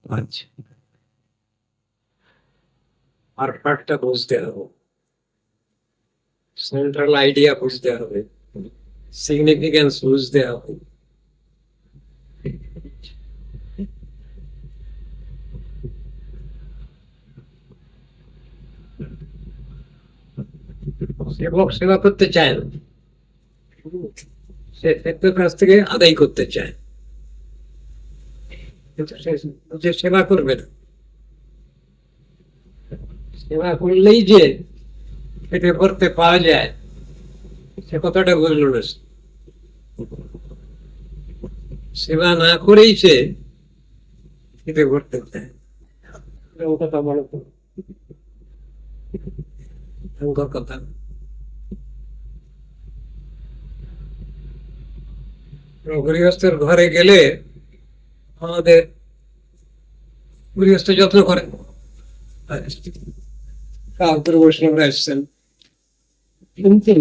আচ্ছা, আর পার্টটা বুঝতে হবে, সেন্ট্রাল আইডিয়া বুঝতে হবে, সিগনিফিকেন্স বুঝতে হবে। সেবক সেবা করতে চায় না, সে ব্যক্তির কাছ থেকে আদায় করতে চায়, কিন্তু সে যে সেবা করবে না, সেবা করলেই যে পেটে ভরতে পাওয়া যায় সে কথাটা বুঝলো না। সেবা না করেই সে পেটে ভরতে চায়, এরকম কথা বলো তো, ভয়ঙ্কর কথা। গৃহস্থের ঘরে গেলে আমাদের গৃহস্থ যত্ন করেন, কাউকে বৈষ্ণবরা এসছেন, কিন্তু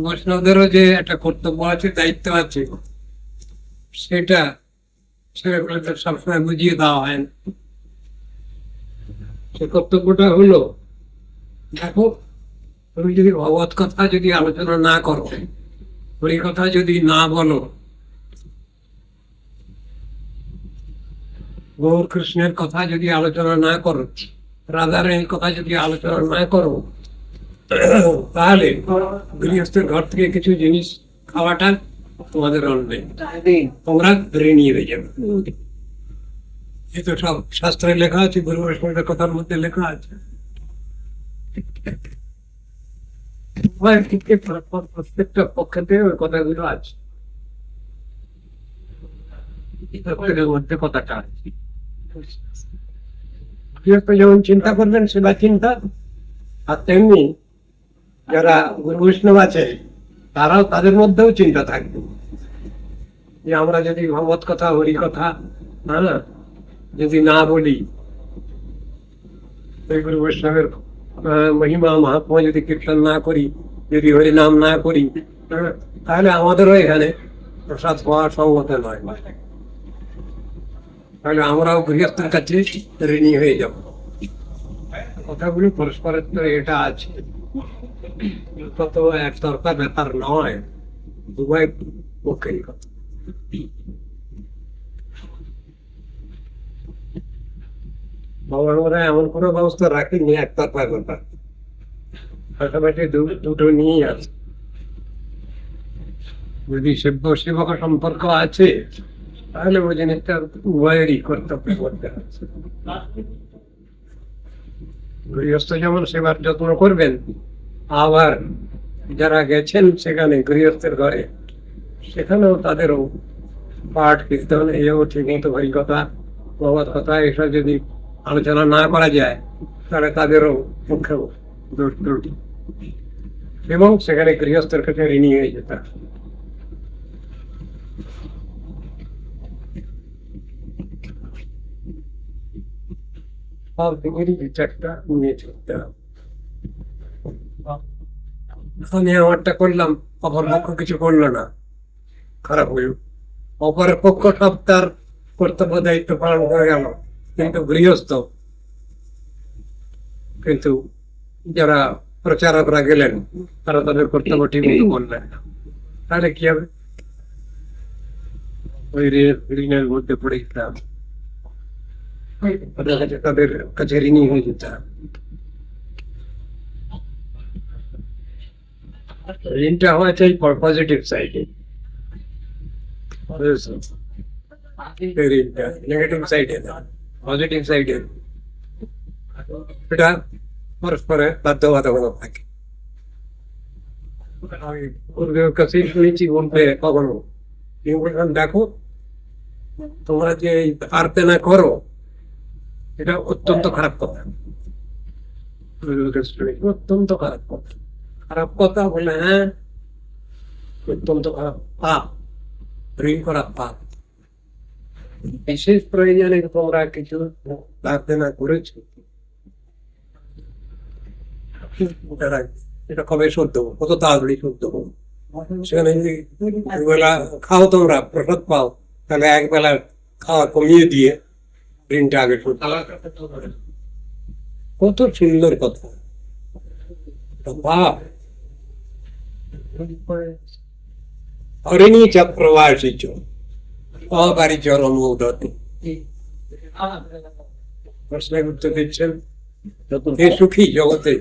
বৈষ্ণবদেরও যে একটা কর্তব্য আছে, দায়িত্ব আছে, সেটা ছেলেগুলোকে সবসময় বুঝিয়ে দেওয়া হয় না। সে কর্তব্যটা হলো, দেখো তুমি যদি ভগবত কথা যদি আলোচনা না করো, হরি কথা যদি না বলো, গৌর কৃষ্ণের কথা যদি আলোচনা না করো, রাধারানীর কথা যদি আলোচনা না করো, তাহলে গৃহস্থের ঘর থেকে কিছু জিনিস খাওয়াটা তোমাদের অন্যায়, তোমরা ঋণী হয়ে যাবে। এই তো সব শাস্ত্রে লেখা আছে, গুরু বৈষ্ণবের কথার মধ্যে লেখা আছে। প্রত্যেকটা পক্ষে ওই কথাগুলো আছে, প্রত্যেকের মধ্যে কথাটা আছে। গৃহস্থ যেমন চিন্তা করবেন সেবা চিন্তা, আর তেমনি যারা গুরু বৈষ্ণব আছে তারাও, তাদের মধ্যেও চিন্তা থাকবে যে আমরা যদি ভগবত কথা হরি কথা যদি না বলি, গুরু বৈষ্ণবের মহিমা মাহাত্ম্য যদি কীর্তন না করি, যদি হরি নাম না করি, তাহলে আমাদেরও এখানে প্রসাদ পাওয়া সঙ্গত নয়, তাহলে আমরাও গৃহস্থের কাছে ঋণী হয়ে যাব। কথাগুলি পরস্পরের তো এটা আছে, কত একতরফা ব্যাপার নয়, উভয় পক্ষেরই কথা। ভগবান এমন কোনো ব্যবস্থা রাখেনি একতরফা ব্যাপার, পাশাপাশি দুটো নিয়েই আছে। যদি সেব্য সেবক সম্পর্ক আছে, তাহলে ওই জিনিসটা উভয়েরই কর্তব্য করতে আছে। গৃহস্থ যেমন সেবার যত্ন করবেন, আবার যারা গেছেন সেখানে গৃহস্থের ঘরে, সেখানেও তাদেরও পাঠ কীর্তন এও ঠিক মতো হরি কথা ভগবত কথা এসব যদি আলোচনা না করা যায়, তাহলে তাদেরও মুখ্য দোষ ত্রুটি, এবং সেখানে গৃহস্থের কাছে ঋণী হয়ে যেতে। সব দিকেরই বিচারটা নিয়ে চলতে হবে। আমি আমারটা করলাম, অপর পক্ষ কিছু করলো না, খারাপ হইল। অপরের পক্ষ সব তার কর্তব্য দায়িত্ব পালন করে গেল, কিন্তু গৃহস্থ, কিন্তু যারা প্রচারকরা গেলেন তারা তাদের কর্তব্য ঠিক মতো করলেন না, তাহলে কি হবে? ওই ঋণের মধ্যে পড়ে যেতাম, তাদের কাছে ঋণী হয়ে যেতাম। ঋণটা হওয়া চাই পজিটিভ সাইডে, ঋণটা নেগেটিভ সাইডে না, পজিটিভ সাইডে। এটা পরস্পরে বাধ্যবাধকতা থাকে। আমি পূর্বের কাছে শুনেছি বলতে, কখনো দেখো তোমরা যে পারতে না করো, এটা অত্যন্ত খারাপ কথা, অত্যন্ত খারাপ কথা। খারাপ কথা বলে, হ্যাঁ, অত্যন্ত খারাপ পাপ, ঋণ করা পাপ। বিশেষ প্রয়োজনে তোমরা কিছু পারতে না করেছো, এটা কবে শোধ দেবো, কত তাড়াতাড়ি শোধ দেবো, সেখানে যদি একবেলা খাও তোমরা প্রসাদ পাও, তাহলে একবেলা খাওয়া কমিয়ে দিয়ে ঋণটা আগে শোধ করো। কত সুন্দর কথা। বাপ হরিণী চক্রবাসী অকারিচর অনুদতি প্রশ্নের উত্তর দিচ্ছেন হে সুখী জগতে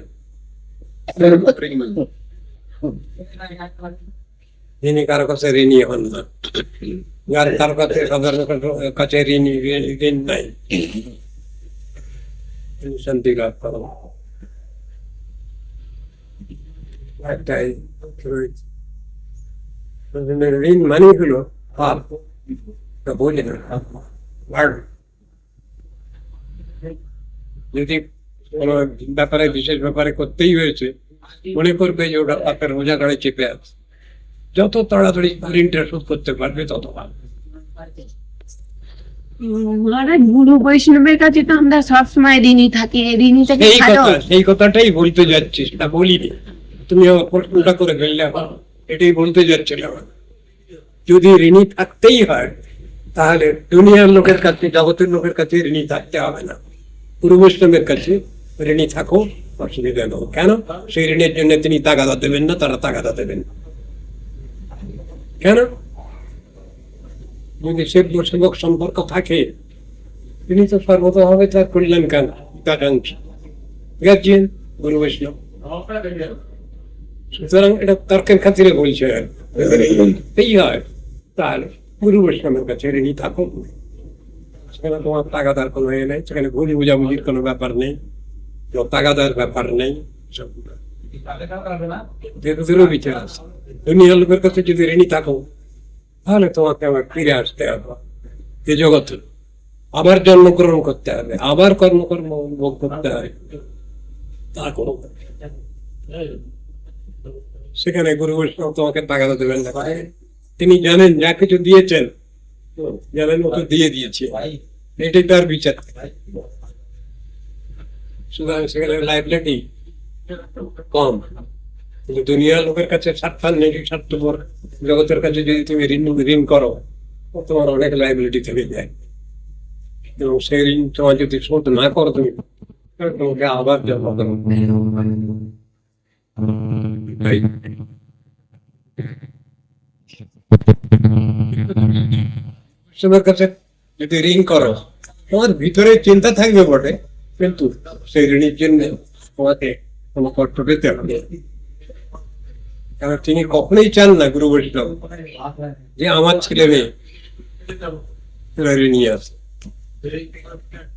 যিনি কারো কাছে ঋণী হন না, যার কারো কাছে সাধারণ কাছে ঋণ নাই, শান্তি লাভ করো। একটাই ঋণ মানে হলো পাপ, বোঝে না। যদি কোনো ব্যাপারে বিশেষ ব্যাপারে করতেই হয়েছে, মনে করবে যে ওটা পাপের বোঝা গাড়ি চেপে আছে, যত তাড়াতাড়ি ঋণটা শোধ করতে পারবে তত ভালো। মহারাজ গুরু বৈষ্ণবের কাছে তো আমরা সবসময় ঋণী থাকি, ঋণী থেকে সেই কথাটাই বলতে যাচ্ছি, সেটা বলিনি, তুমি প্রশ্নটা করে ফেললে। এটাই বলতে যাচ্ছিলাম, যদি ঋণী থাকতেই হয় তাহলে দুনিয়ার লোকের কাছে, জগতের লোকের কাছে ঋণী থাকতে হবে না, গুরু বৈষ্ণবের কাছে ঋণী থাকো, অসুবিধা নেই। কেন? সেই ঋণের জন্য তিনি তাগাদা দেবেন না, তারা তাগাদা দেবেন। কেন? যদি সেবক সম্পর্ক থাকে, তিনি তো সর্বতভাবে তার কল্যাণ কাঙ্ক্ষী গার্জিয়ান গুরু বৈষ্ণব। সুতরাং এটা তর্কের খাতিরে বলছে, এই হয় তাহলে গুরু বৈষ্ণবের কাছে ঋণী থাকো। সেখানে তোমার তাগাদার কোনো ইয়ে নেই, সেখানে ভুল বুঝাবুঝির কোনো ব্যাপার নেই, তাগাদার ব্যাপার নেই। বিচার আছে, দুনিয়ার লোকের কাছে যদি ঋণী থাকো তাহলে তোমাকে আবার ফিরে আসতে হবে এ জগতে, আবার জন্মগ্রহণ করতে হবে, আবার কর্ম ভোগ করতে হবে। তা করো, সেখানে গুরু বৈষ্ণব তোমাকে তাগাদা দেবেন না। তিনি জানেন যা কিছু দিয়েছেন, জানেন ও তো দিয়ে দিয়েছে, এটাই তার বিচার। সুতরাং সেখানে লাইবিলিটি কম। কিন্তু দুনিয়ার লোকের কাছে স্বার্থান্বেষী, স্বার্থপর জগতের কাছে যদি তুমি ঋণ করো, তোমার অনেক লাইবিলিটি থেকে যায়, এবং সেই ঋণ তোমার যদি শোধ না করো তুমি, তোমাকে আবার জন্ম করো। সবার কাছে যদি ঋণ করো, তোমার ভিতরে চিন্তা থাকবে বটে, কিন্তু সেই ঋণের জন্য তোমাকে কোনো কষ্ট পেতে হবে। কারণ তিনি কখনোই চান না গুরু বৈষ্ণব যে আমার ছেলে মেয়ে ঋণী আছে,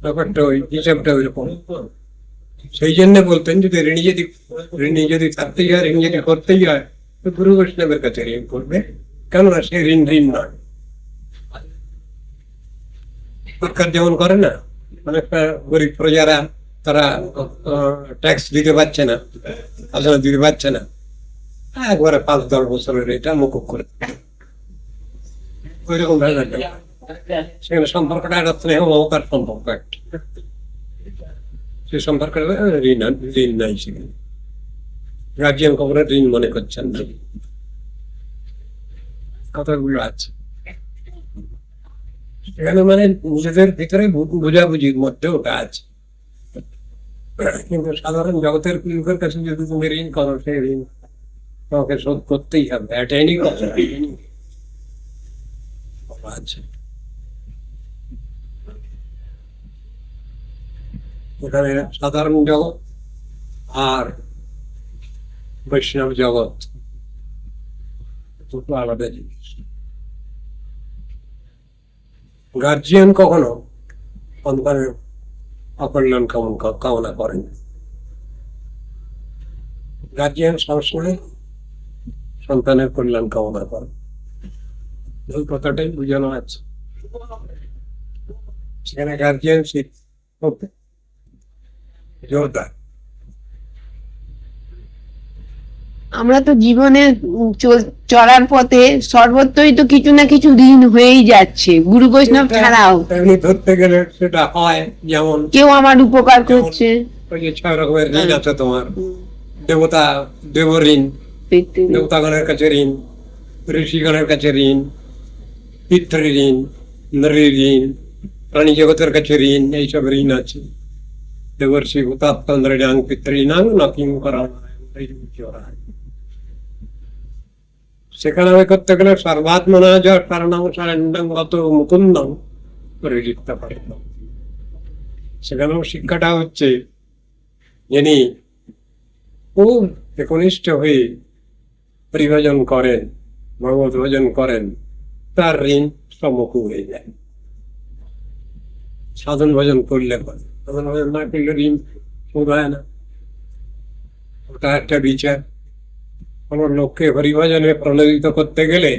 ব্যাপারটা ওই হিসাবটা ওইরকম। সেই জন্য বলতেন যদি ঋণী যদি থাকতেই হয়, ঋণ যদি করতেই হয়, তো গুরু বৈষ্ণবের কাছে ঋণ করবে, কেননা সে ঋণ নয়। সরকার যেমন করে না, অনেকটা গরিব প্রজারা তারা ট্যাক্স দিতে পারছে না, খাজনা দিতে পারছে না, একবারে 5-10 বছরের এটা মুকুব করে, ওইরকম সেখানে সম্পর্কটা একটা স্নেহ মমতার সম্পর্ক, একটা সে সম্পর্ক ঋণ নাই। সেখানে গার্জিয়ান কখনো ঋণ মনে করছেন না, কথাগুলো আছে এখানে, মানে নিজেদের ভিতরে বোঝাবুঝির মধ্যে ওটা আছে। কিন্তু সাধারণ জগতের লোকের কাছে যদি তুমি ঋণ করো, সেই ঋণ তোমাকে শোধ করতেই হবে, এটাই কথা আছে। এখানে সাধারণ জগৎ আর বৈষ্ণব জগৎ দুটো আলাদা জিনিস। গার্জিয়ান কখনো সন্তানের অকল্যাণ কামনা করেন, গার্জিয়ান সবসময় সন্তানের কল্যাণ কামনা করেন। ওই কথাটাই বুঝানো আছে সেখানে। গার্জিয়ানশিপ জোরদার। আমরা তো জীবনে চলার পথে সর্বত্রই তো কিছু না কিছু ঋণ হয়েই যাচ্ছে, গুরু বৈষ্ণব ছাড়াও। এমনি ধরতে গেলে সেটা হয়, যেমন কেউ আমার উপকার করছে, ওই যে 6 রকমের ঋণ আছে তোমার, দেবতা দেব ঋণ, পিতৃ দেবতাগণের কাছে ঋণ, ঋষিগণের কাছে ঋণ, পিতৃ ঋণ, নরী ঋণ, প্রাণী জগতের কাছে ঋণ, এইসব ঋণ আছে। দেবর্ষি হুতাত্তন্দ্রাং পিতৃণাং নকিং করা সেখানে আমি করতে গেলে সর্বাত্মনা যা কারণং শরণ্যং গত মুকুন্দং পরিযুক্ত পারে। সেখানেও শিক্ষাটা হচ্ছে যিনি খুব একনিষ্ঠ হয়ে পরিভজন করেন, ভগবত ভজন করেন, তার ঋণ সম্মুখ হয়ে যায়। সাধন ভজন করলে করে, সাধন ভজন না করলে ঋণ শোধ হয় না। ওটা একটা বিচার। কোন লোককে হরিভজনে প্রণোদিত করতে গেলে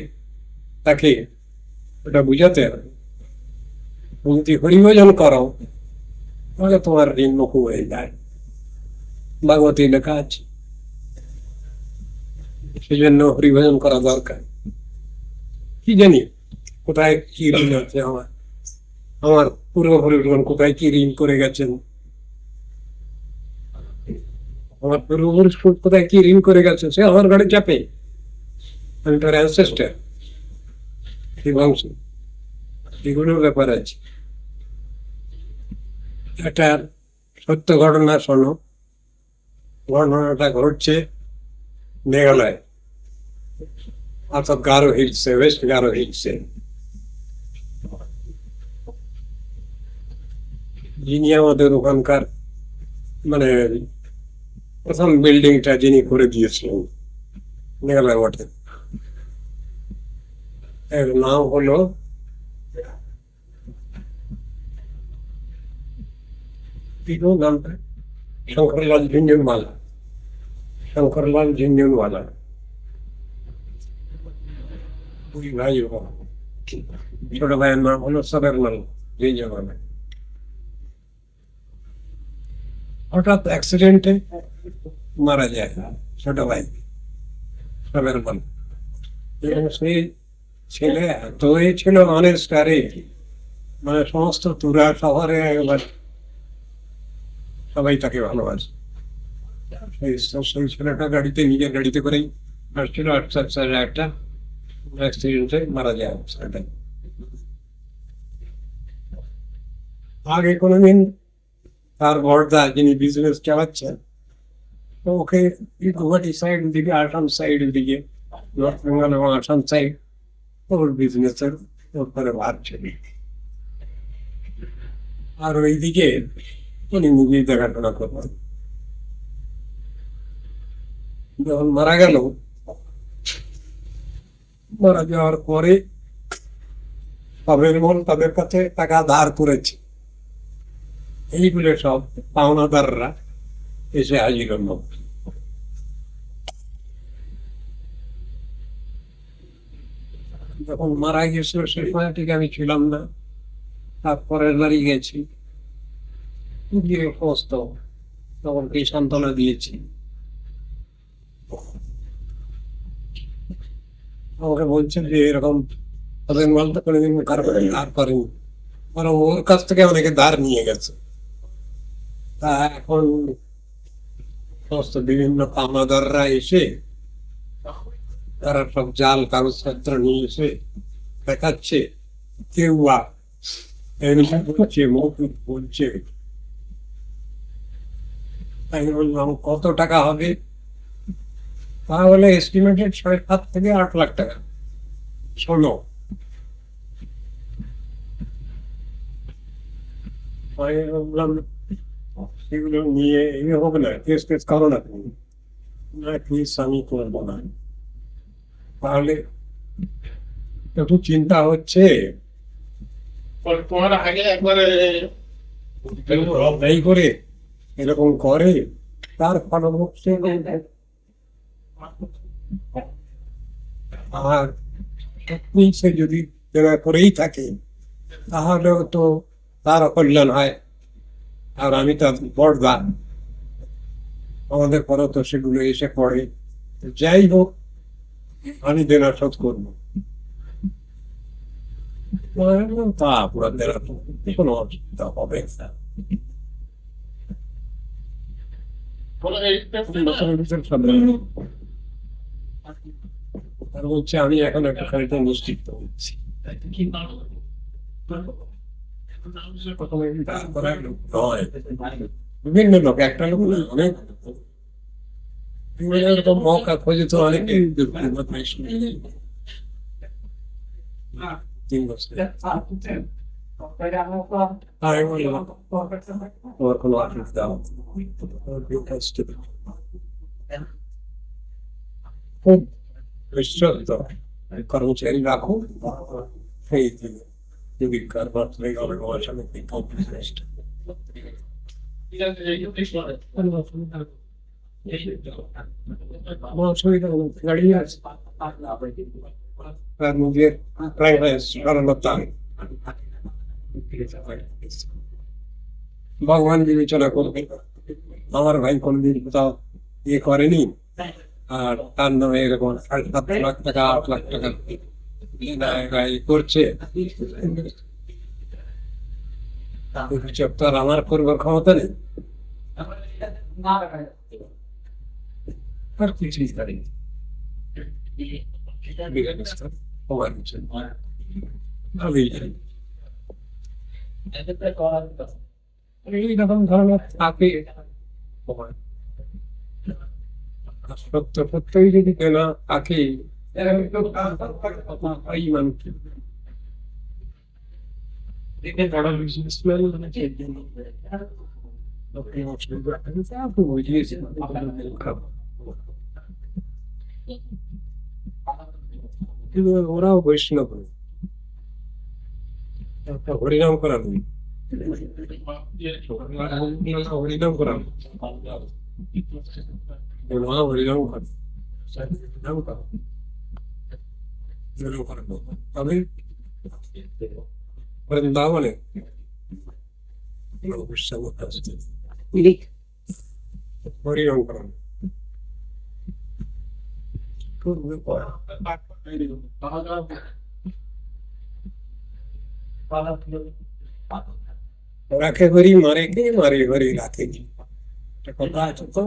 তাকে ওটা বুঝাতে হবে, তুমি যদি হরিভজন করো তাহলে তোমার ঋণ মুখ হয়ে যায়। ভাগবতী লেখা আছে, সেই জন্য হরিভজন করা দরকার। কি জানি কোথায় কি ঋণ আছে আমার, আমার পূর্বপুরুষগণ কোথায় কি ঋণ করে গেছেন, আমার পূর্বপুরুষ কোথায় কি ঋণ করে গেছে, সে আমার ঘরে চাপে। আমি তার অ্যানসেস্টার, এই বংশ, এগুলোর ব্যাপার আছে। একটা সত্য ঘটনা শোনো। ঘটনাটা ঘটছে মেঘালয়, অর্থাৎ গারো হিলসে, ওয়েস্ট গারো হিলসে। যিনি আমাদের ওখানকার মানে প্রথম বিল্ডিংটা যিনি করে দিয়েছিলেন মেঘালয় বটে, এর নাম হলো নামটা শঙ্করলাল ঝুনঝুনওয়ালা। শঙ্করলাল ঝুনঝুনওয়ালা দুই ভাই, ছোট ভাইয়ের নাম হলো সবেরলাল ঝুনঝুনওয়ালা। হঠাৎ অ্যাক্সিডেন্টে মারা যায় ছোট ভাই সবেরলাল। এবং সেই ছেলে এতই ছিল অনেস্ট, মানে সমস্ত তুরা শহরে একবার সবাই তাকে ভালোবাসে। সেই ছেলেটা গাড়িতে, নিজের গাড়িতে করেই আসছিল, একটা অ্যাক্সিডেন্টে মারা যায় ছেলেটা। আগে কোনোদিন তার বড়দা যিনি বিজনেস চালাচ্ছেন, তো ওকে গুয়াহাটি সাইড দিকে, আসাম সাইডের দিকে, নর্থ বেঙ্গল এবং আসাম সাইড ওর বিজনেসের ব্যাপারে ভাবছে। আর ওইদিকে উনি নিজেই দেখাশোনা করবেন। যখন মারা গেল, মারা যাওয়ার পরে সবেরমল তাদের কাছে টাকা ধার করেছে। এইগুলো সব পাওনাদাররা এসে হাজির হল। যখন মারা গেছিল সে সময় ঠিক আমি ছিলাম না, তারপরের বাড়ি গেছি, গিয়ে সমস্ত তখন কি সান্ত্বনা দিয়েছি। আমাকে বলছেন যে এরকম তাদের মালটা কোনোদিন কারবার ধার করেনি, বরং ওর কাছ থেকে অনেকে ধার নিয়ে গেছে। তা এখন সমস্ত বিভিন্ন পাওনাদাররা এসে তারা সব জাল কাগজপত্র নিয়ে এসে দেখাচ্ছে, কেউ বলছে, মৌখিক বলছে। আমি বললাম কত টাকা হবে? তাহলে এস্টিমেটেড 7.5 থেকে 8 লাখ টাকা। শোনো, আমি বললাম সেগুলো নিয়ে হবে না, কেস করো না তুমি। না কেস আমি করবো না। তাহলে একটু চিন্তা হচ্ছে, তোমার আগে একবারে এই করে এরকম করে, তার ফলভোক্ত। আর সত্যি সে যদি দেওয়া করেই থাকে তাহলেও তো তার কল্যাণ হয়। আর আমি তো বড়দা, আমাদের পরে তো সেগুলো এসে পড়ে। যাই হোক, আমি দেনা শোধ করবো। তা পুরো দেনা শোধ করতে কোনো অসুবিধা হবে না। আর বলছে আমি এখন একটা খানিকটা নিশ্চিত হচ্ছি। প্রথমে তারপরে লোক নয়, বিভিন্ন লোক, একটা লোক না, অনেক বিভিন্ন রকম মৌকা খোঁজে তো অনেকে তিন বছর। আমি বললাম তোমার কোনো অফিস দাও, খুব বিশ্বস্ত কর্মচারী রাখো, সেই জীবিকার মাত্রে গল্প আসলে আমার অসুবিধা গাড়ি আছে, তার নিজের সরলতা ভগবান বিবেচনা করবে। আমার ভাই কোনদিন কোথাও ইয়ে করেনি, আর তার নামে এরকম 7.5 লাখ টাকা 8 লাখ টাকা করছে, তার আমার করবার ক্ষমতা নেই, আর কিছুই করেনি। এইরকম ধরনের থাকে সত্য, সত্যই যদি কেন থাকে এই মানুষ বড় বিজনেসম্যান বুঝিয়েছে ওরাও বৈষ্ণব, হরিনাম করানো, হরিনাম করানো, হরিনাম করানো। আমি বৃন্দাবনে হরিনাম করানো রাখে হরি মারে কে, মারে হরি রাখে কি, কথা আছে তো।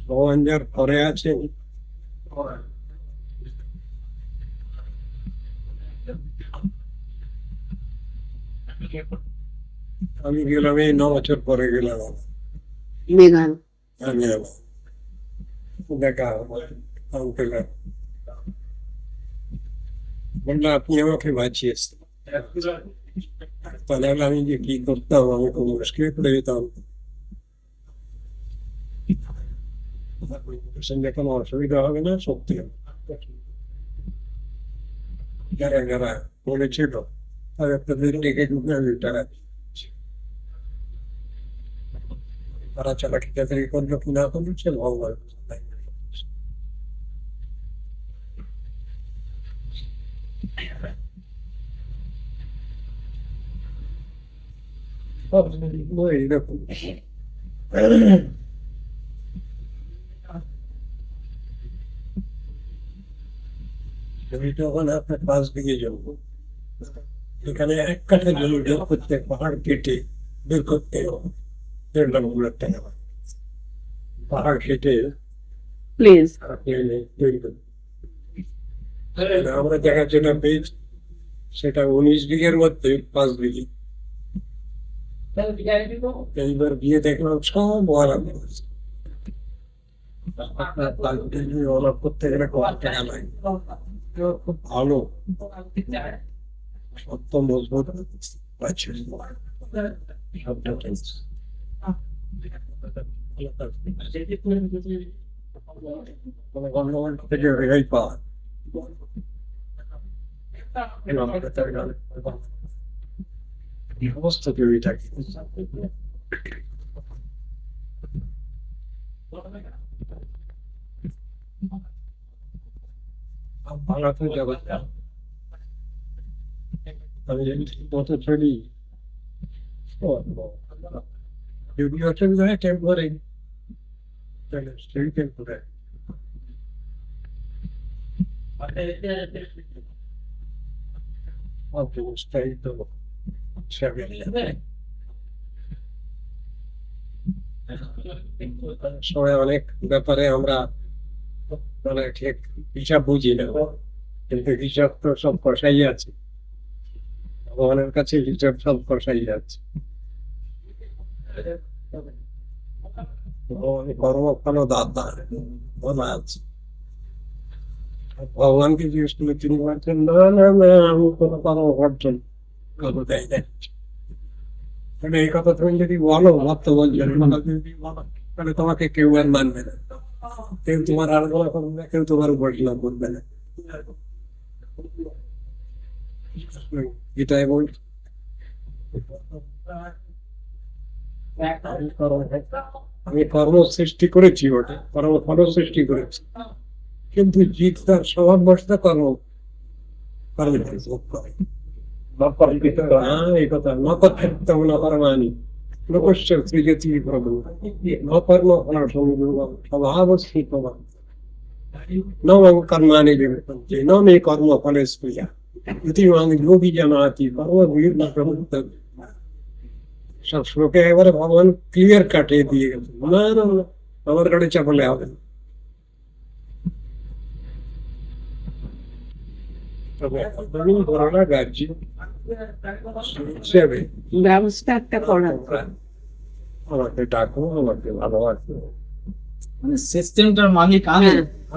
ভগবান যার পরে আছেন, আমি গেলাম এই 9 বছর পরে গেলাম মেঘালয়। আমি দেখা আঙ্কেলের বললো আপনি আমাকে বাঁচিয়েছেন, তাহলে আমি যে কি করতাম, আমি খুব মুশকিলে পড়ে যেতাম। কোনো অসুবিধা হবে না, সত্যি যারা যারা বলেছিল তাদের তাদের ডেকে তারা চালাকি চাকরি করলো কি না করলো সে ভগবান। এইরকম জমিটা ওখানে আপনার 5 বিঘে জমি, এখানে 1 কাঠা জমি বের করতে, পাহাড় কেটে বের করতে 1.5 লাখ টাকা, পাহাড় কেটে প্লিজ তৈরি করতে। আমরা দেখা যেটা পেয়েছি সেটা 19 বিঘের মধ্যে 5 বিঘে। এইবার বিয়ে দেখলাম সব অলপ করতে গেলে কত টাকা লাগে, খুব ভালো সত্য মজবুত আছে সবটা। গন্ডগোল থেকে রেহাই পাওয়া অবস্থা তৈরি থাকে। বাংলাতে যাবে আমি মত চলি যদি অসুবিধা হয় টেম্পোরারি, সেই টেম্পোরারি অবস্থায় তো সেবে সময় অনেক ব্যাপারে আমরা মানে ঠিক হিসাব বুঝি না, কিন্তু হিসাব তো সব কষাই আছে, ভগবানের কাছে হিসাব সব কষাই আছে। ভগবান কর্মফল দাতা বলা আছে। ভগবানকে জিজ্ঞেস করলে তিনি বলছেন, না না না, আমি কোনো কর্ম অর্জন করবো দেয় না। মানে এই কথা তুমি যদি বলো, ভক্ত বলছেন, যদি বলো, তাহলে তোমাকে কেউ আর মানবে না, কেউ তোমার আরাধনা করবে না, কেউ তোমার উপাসনা করবে না। এটাই বল, আমি কর্ম সৃষ্টি করেছি, ওটা কর্মফল সৃষ্টি করেছি, কিন্তু জিত তার স্বভাব বসতে কর্ম কর্ম ভোগ করে। এই কথা নকর্তব্য নকর্মাণি লোকস্য সৃজতি প্রভু নকর্ম ফল সংযোগ স্বভাবস্থিত ন মম কর্মাণি বিবর্তন্তে ন মে কর্ম ফলে স্পৃহা ইতি মাং যোগী জানাতি কর্মবীর না প্রবৃত্ত। সব শ্লোকে এবারে ভগবান ক্লিয়ার কাটিয়ে দিয়ে গেছেন, না না না, আমার গাড়ি চাপলে হবে না। তবে আমি বড়রা গার্জি হিসেবে ব্যবস্থা একটা করা আমাকে ডাকো, আমাকে ভালোবাসো। মানে সিস্টেমটার মালিক আমি,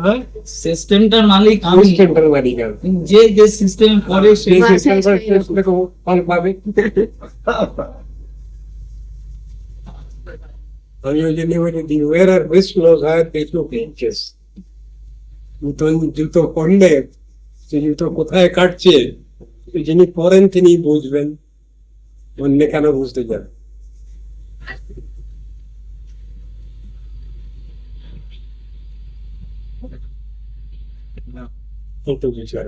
হ্যাঁ, সিস্টেমটার মালিক আমি, সিস্টেমটার বাড়ি গেল, যে যে সিস্টেম করে সেই সেই সিস্টেমটার শেষ থেকে ফল পাবে। আমি ওই জন্য বলি, দি ওয়েরার উইশ নোজ হায়ার কিছু পিঞ্চেস। নতুন জুতো পরলে সে জুতো কোথায় কাটছে যিনি পরেন তিনি বুঝবেন, অন্য কেন বুঝতে যান। কিন্তু বিচার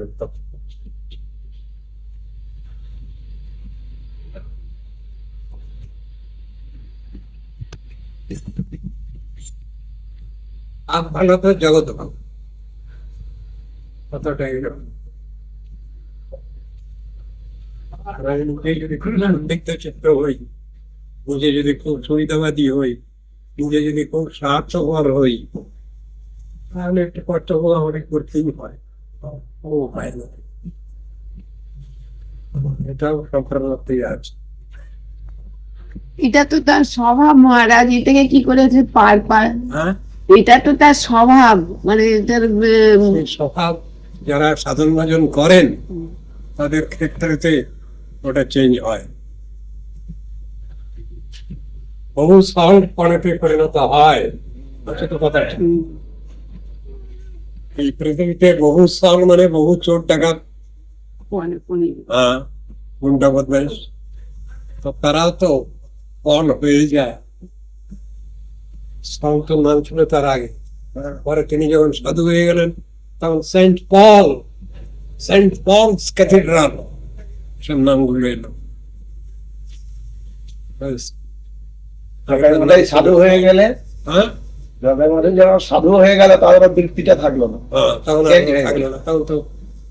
আপ ভালো তো জগৎ ভালো, কতটাই নিজে যদি খুব সন্দিগ্ধ চিত্ত হই, নিজে যদি খুব সুবিধাবাদী হই, নিজে যদি খুব স্বার্থপর হই, তাহলে একটু কর্তব্য আমাকে করতেই হয়, ও উপায় নেই। এটাও সংসার মধ্যেই আছে। এটা তো তার স্বভাব মহারাজ, এটাকে কি করেছে পার পার, হ্যাঁ, এটা তো তার স্বভাব, মানে তার সেই স্বভাব যারা সাধন ভজন করেন তাদের ক্ষেত্রেতে ওটা চেঞ্জ হয়, বহু সহজ পড়াতে পরিণত হয়। হচ্ছে তো কথা। এই পৃথিবীতে বহু সাল মানে বহু চোর ডাকাত, গুন্ডা বদমাইশ, তো তারাও তো পল হয়ে যায়। সল তো নাম ছিল তার আগে, পরে তিনি যখন সাধু হয়ে গেলেন তখন সেন্ট পলস ক্যাথিড্রাল সব নামগুলো এলো। ব্যাস। সাধু হয়ে গেলে, হ্যাঁ, যারা সাধু হয়ে গেলে তাদের বৃত্তিটা থাকলো না, তখন আর থাকলো না, তখন তো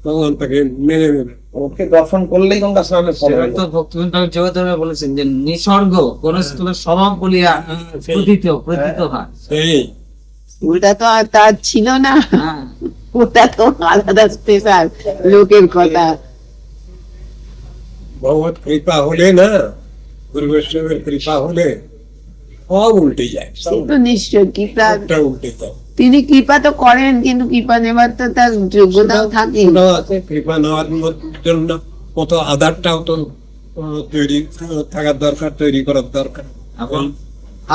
ভগবান তাকে মেনে নেবে। ওকে দর্শন করলেই গঙ্গা স্নানের ফল সেটা হয়ে তো যায়। ভক্তিবিনোদ জগৎধর্মে বলেছেন যে নিসর্গ কোন স্থলের স্বভাব বলিয়া প্রতীত হয়। সেই ওটা তো আর তার ছিল না, হ্যাঁ, ওটা তো আলাদা স্পেশাল লোকের কথা। ভগবত কৃপা হলে না, গুরু বৈষ্ণবের কৃপা হলে সব উল্টে যায়, সে তো নিশ্চয় কৃপা, সবটা উল্টে যায়। তিনি কৃপা তো করেন, কিন্তু কৃপা নেবার তো তার যোগ্যতাও থাকে। ওটাও আছে, কৃপা নেওয়ার জন্য কত আধারটাও তো তৈরি থাকার দরকার, তৈরি করার দরকার। এবং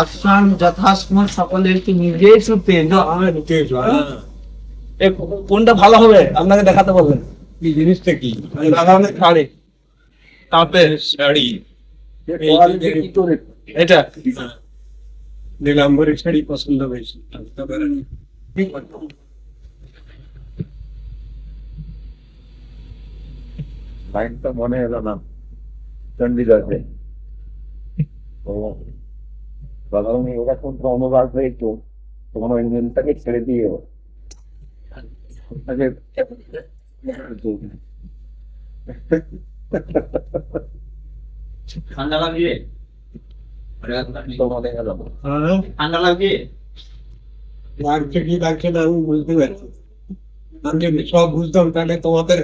আশ্রম যথাসময় সকলের কি নিজেই ছুটে কোনটা ভালো হবে আপনাকে দেখাতে বলবেন? কি জিনিসটা কি? শাড়ি, তাপে শাড়ি, এটা নীলাম্বরী শাড়ি পছন্দ হয়েছে। লাইনটা মনে এলো না, চণ্ডীগড়ে এরকম অনুবাদ হয়েছে, তোমার ওই মেলটাকে ছেড়ে দিয়ে ঠান্ডা লাগবে। তো মনে গেল হ্যাঁ ঠান্ডা লাগবে? লাগছে কি লাগছে না আমি বুঝতে পারছি। আমি যদি সব বুঝতাম তাহলে তোমাদের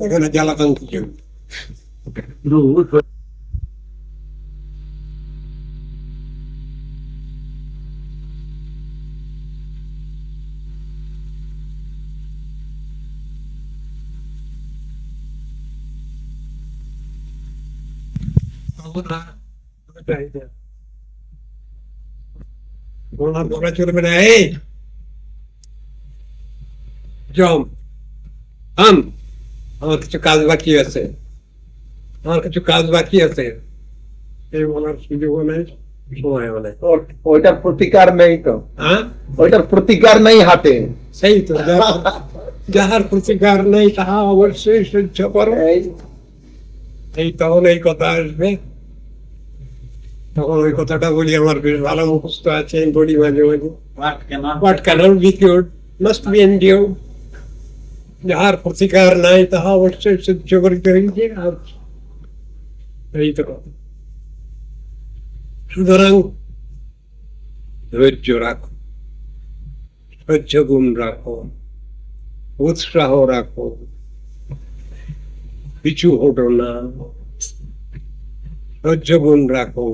এখানে জ্বালাতন কিছু বলা চলবে না। এই জম আমার কিছু কাজ বাকি আছে, এই বলার সুযোগও নেই, সময়ও নেই। ওইটার প্রতিকার নেই তো, হ্যাঁ ওইটার প্রতিকার নেই হাতে। সেই তো যাহার প্রতিকার নেই তাহা অবশ্যই সহ্য করো। এই তখন এই কথা আসবে, তখন ওই কথাটা বলি, আমার বেশ ভালো মুখস্থ আছে, বলি মাঝে মাঝে। What cannot be cured must be endured. যাহার প্রতিকার নাই তাহা অবশ্যই সহ্য করিতে হইবে। আর এই তো কথা। সুতরাং ধৈর্য রাখো, সহ্য গুণ রাখো, উৎসাহ রাখো, পিছু হটো না, সহ্য গুণ রাখো,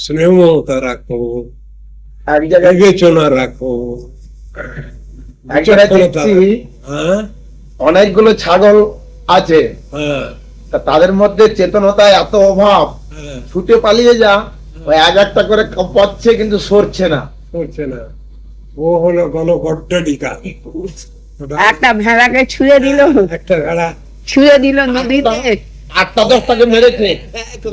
স্নেহমমতা রাখো, এক জায়গায় বিবেচনা রাখো। এক জায়গায় দেখছি হ্যাঁ অনেকগুলো ছাগল আছে, হ্যাঁ তা তাদের মধ্যে চেতনতায় এত অভাব, হ্যাঁ ছুটে পালিয়ে যা, ওই এক একটা করে পাচ্ছে কিন্তু সরছে না। করছে না। ও হলো গণগড্ডলিকা। একটা ভেড়াকে একটা ভেড়া ছুঁড়ে দিল নদীতে। 8-10টাকে মেরেছে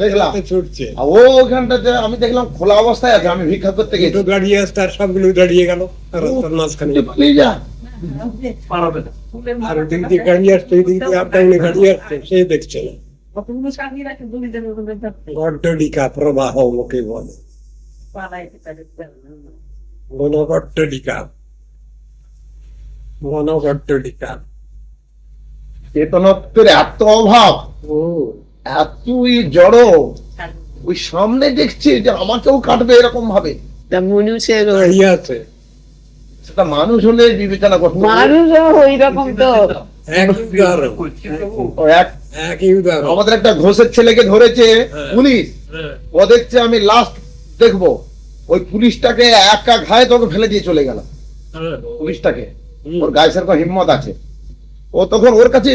দেখলাম। ছুটছে, আর ও ওখানটাতে আমি দেখলাম খোলা অবস্থায় আছে, আমি ভিক্ষা করতে গেছি। দুটো দাঁড়িয়ে আসতে আর সবগুলো দাঁড়িয়ে গেল রাস্তার মাঝখানে। ছুটে পালিয়ে যা। আর ওদিক দিয়ে গাড়ি আসছে, ওই দিক দিয়ে আপ ডাউনে গাড়ি আসছে, সে দেখছে না। গড্ডলিকা প্রবাহ লোকে বলে, গণগড্ডলিকা। চেতনত্বের এত অভাব, এতই জড়, ওই সামনে দেখছি যে আমাকেও কাটবে এরকম ভাবে। তা মানুষের দাঁড়িয়ে আছে, সেটা মানুষ হলে বিবেচনা করতে হবে। মানুষও ওই রকম তো। এক উদাহরণ, ও একই উদাহরণ। আমাদের একটা ঘোষের ছেলেকে ধরেছে হ্যাঁ। পুলিশ, হ্যাঁ, ও দেখছে আমি লাস্ট দেখবো, ওই পুলিশটাকে একা ঘায়ে তোকে ফেলে দিয়ে চলে গেল। হ্যাঁ, পুলিশটাকে, হুম। ওর গায়ে সেরকম হিম্মত আছে, ও তখন ওর কাছে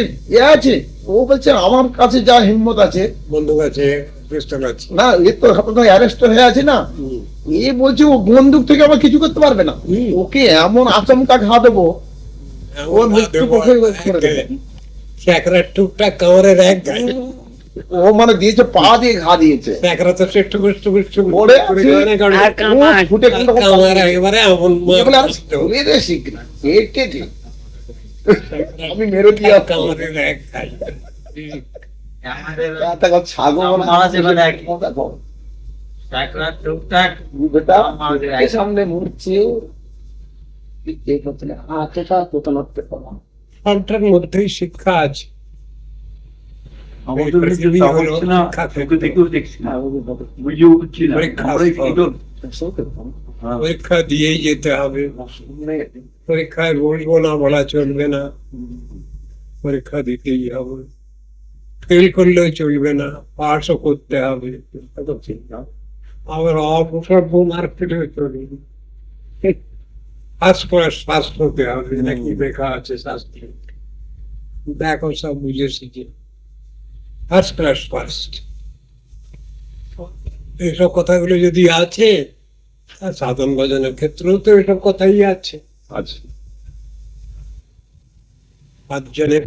আছে, ও বলছে আমার কাছে যা হিম্মত আছে, বন্দুক আছে, পিস্তল আছে। না এ তো অ্যারেস্ট হয়ে আছে না, হুম। এ বলছে ও বন্দুক থেকে আমার কিছু করতে পারবে না, হুম। ওকে এমন আচমকা ঘা দেবো, ওর মৃত্যু পক্ষে করে দেবে। স্যাকরা টুকটাক কামড়ের এক গায়ে, ও মানে দিয়েছে, পা দিয়ে ঘা দিয়েছে, স্যাকরা তো সে টুকুস টুকুস টুকুস ওরে করে আছে। গানে গানে। আর কামার। ও ছুটে কোন রকম কামড় একেবারে এমন মার এগুলো আর দিতো। ছেলেদের শিখ না, একে ঠিক। আমি মেরে দিয়ে আসতাম। কামড়ের এক গায়ে। আমাদের দেখো ছাগল মারা যাবে না এক। দেখো চাকরা টুকটাক বেটা আমাদের এর সামনে মরছে, এই করতে না, হাতটা চেতনত্বে করা। সবটার মধ্যেই শিক্ষা আছে। আমাদের যে পৃথিবী তাবৎ হলো ছিল না, শিক্ষা চোখে ক্ষেত্র। দেখেও দেখছি না, বুঝেও উঠছি না। পরীক্ষা আমরাই স্থল। idol। হ্যাঁ। পরীক্ষা দিয়েই যেতে হবে। পরীক্ষায় বলবো না বলা চলবে না, পরীক্ষা দিতেই হবে। ফেল করলেও চলবে না, পাসও করতে হবে। আবার অসভ্য মার্কেটেও চলবে। ফার্স্ট ক্লাস পাস হতে হবে, নাকি লেখা আছে শাস্ত্রে। দেখো সব বুঝেছি যে ফার্স্ট ক্লাস ফার্স্ট, এইসব কথাগুলো যদি আছে, আর সাধন ভজনের ক্ষেত্রেও তো এসব কথাই আছে। আচ্ছা 5 জনের